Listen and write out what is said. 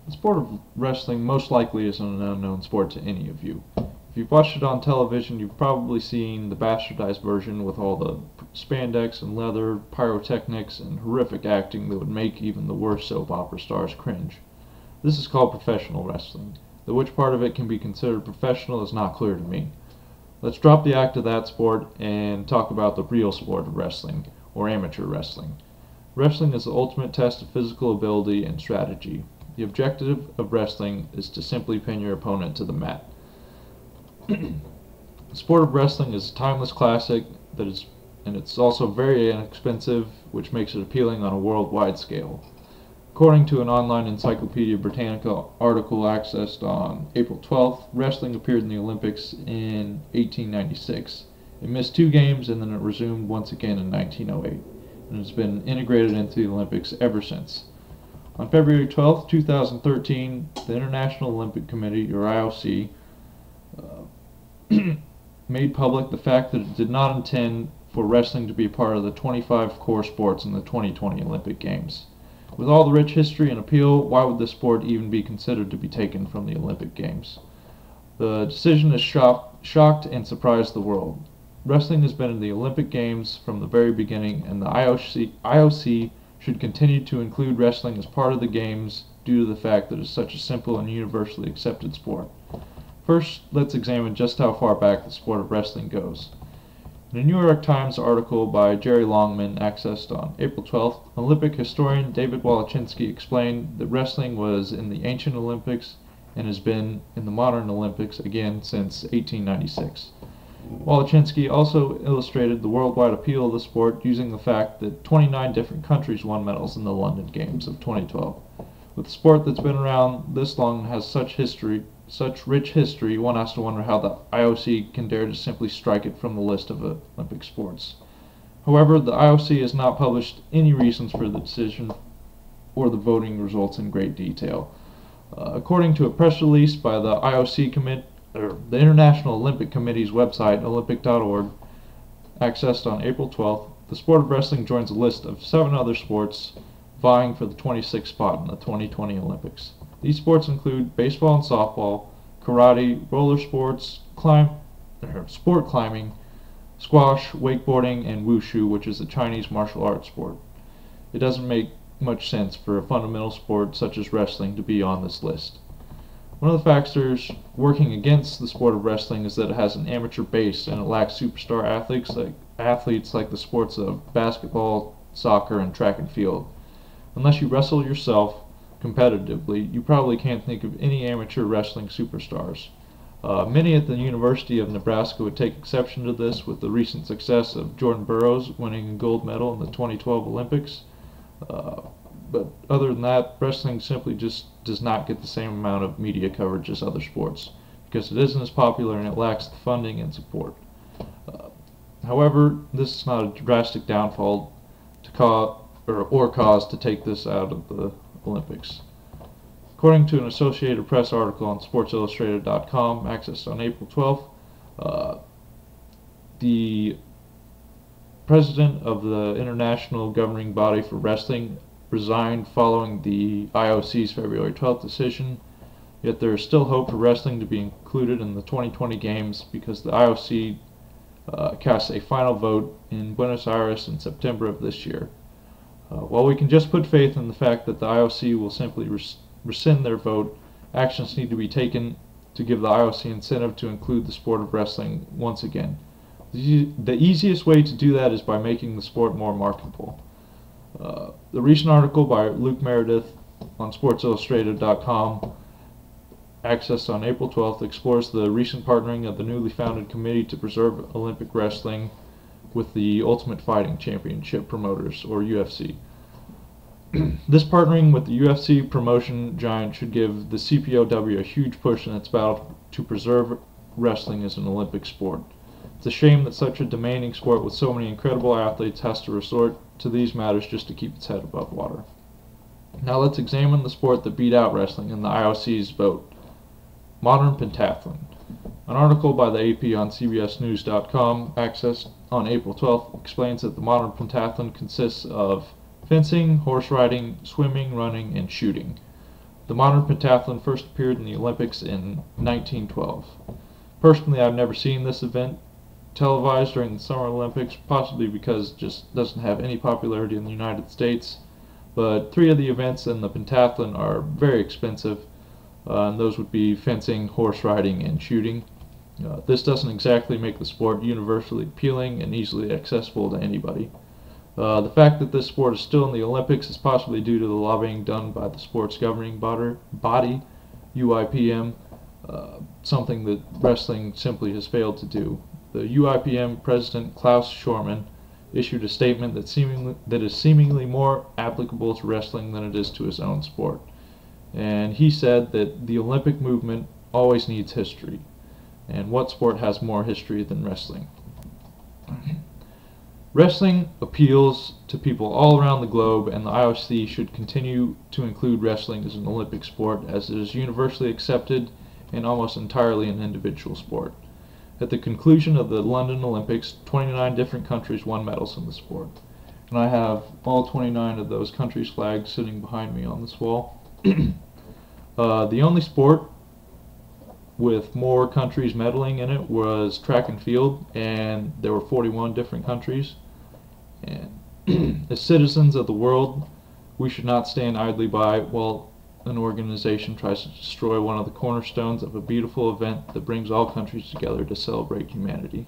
The sport of wrestling most likely is an unknown sport to any of you. If you've watched it on television, you've probably seen the bastardized version with all the spandex and leather, pyrotechnics, and horrific acting that would make even the worst soap opera stars cringe. This is called professional wrestling, though which part of it can be considered professional is not clear to me. Let's drop the act of that sport and talk about the real sport of wrestling, or amateur wrestling. Wrestling is the ultimate test of physical ability and strategy. The objective of wrestling is to simply pin your opponent to the mat. The sport of wrestling is a timeless classic and it's also very inexpensive, which makes it appealing on a worldwide scale. According to an online Encyclopedia Britannica article accessed on April 12th, wrestling appeared in the Olympics in 1896. It missed 2 games and then it resumed once again in 1908, and has been integrated into the Olympics ever since. On February 12, 2013, the International Olympic Committee, or IOC, made public the fact that it did not intend for wrestling to be part of the 25 core sports in the 2020 Olympic Games. With all the rich history and appeal, why would this sport even be considered to be taken from the Olympic Games? The decision has shocked and surprised the world. Wrestling has been in the Olympic Games from the very beginning, and the IOC should continue to include wrestling as part of the Games due to the fact that it is such a simple and universally accepted sport. First, let's examine just how far back the sport of wrestling goes. In a New York Times article by Jerry Longman, accessed on April 12th, Olympic historian David Walachinsky explained that wrestling was in the ancient Olympics and has been in the modern Olympics again since 1896. Walachinsky also illustrated the worldwide appeal of the sport using the fact that 29 different countries won medals in the London Games of 2012. With a sport that's been around this long and has such rich history, one has to wonder how the IOC can dare to simply strike it from the list of Olympic sports. However, the IOC has not published any reasons for the decision or the voting results in great detail. According to a press release by the the International Olympic Committee's website, olympic.org, accessed on April 12th, the sport of wrestling joins a list of 7 other sports vying for the 26th spot in the 2020 Olympics. These sports include baseball and softball, karate, roller sports, sport climbing, squash, wakeboarding, and wushu, which is a Chinese martial arts sport. It doesn't make much sense for a fundamental sport such as wrestling to be on this list. One of the factors working against the sport of wrestling is that it has an amateur base and it lacks superstar athletes like the sports of basketball, soccer, and track and field. Unless you wrestle yourself competitively, you probably can't think of any amateur wrestling superstars. Many at the University of Nebraska would take exception to this, with the recent success of Jordan Burroughs winning a gold medal in the 2012 Olympics. But other than that, wrestling simply just does not get the same amount of media coverage as other sports, because it isn't as popular and it lacks the funding and support. However, this is not a drastic downfall or cause to take this out of the Olympics. According to an Associated Press article on SportsIllustrated.com, accessed on April 12th, the president of the international governing body for wrestling resigned following the IOC's February 12th decision, yet there is still hope for wrestling to be included in the 2020 Games because the IOC casts a final vote in Buenos Aires in September of this year. While we can just put faith in the fact that the IOC will simply rescind their vote, actions need to be taken to give the IOC incentive to include the sport of wrestling once again. The easiest way to do that is by making the sport more marketable. The recent article by Luke Meredith on SportsIllustrated.com, accessed on April 12th, explores the recent partnering of the newly founded Committee to Preserve Olympic Wrestling with the Ultimate Fighting Championship promoters, or UFC. This partnering with the UFC promotion giant should give the CPOW a huge push in its battle to preserve wrestling as an Olympic sport. It's a shame that such a demanding sport with so many incredible athletes has to resort to these matters just to keep its head above water. Now let's examine the sport that beat out wrestling in the IOC's vote: modern pentathlon. An article by the AP on CBSNews.com, accessed on April 12th, explains that the modern pentathlon consists of fencing, horse riding, swimming, running, and shooting. The modern pentathlon first appeared in the Olympics in 1912. Personally, I've never seen this event televised during the Summer Olympics, possibly because it just doesn't have any popularity in the United States. But 3 of the events in the pentathlon are very expensive, and those would be fencing, horse riding, and shooting. This doesn't exactly make the sport universally appealing and easily accessible to anybody. The fact that this sport is still in the Olympics is possibly due to the lobbying done by the sport's governing body, UIPM, something that wrestling simply has failed to do. The UIPM president, Klaus Schormann, issued a statement that is seemingly more applicable to wrestling than it is to his own sport. And he said that the Olympic movement always needs history. And what sport has more history than wrestling? Wrestling appeals to people all around the globe, and the IOC should continue to include wrestling as an Olympic sport, as it is universally accepted and almost entirely an individual sport. At the conclusion of the London Olympics, 29 different countries won medals in the sport. And I have all 29 of those countries' flags sitting behind me on this wall. The only sport with more countries medaling in it was track and field, and there were 41 different countries. And as citizens of the world, we should not stand idly by while an organization tries to destroy one of the cornerstones of a beautiful event that brings all countries together to celebrate humanity.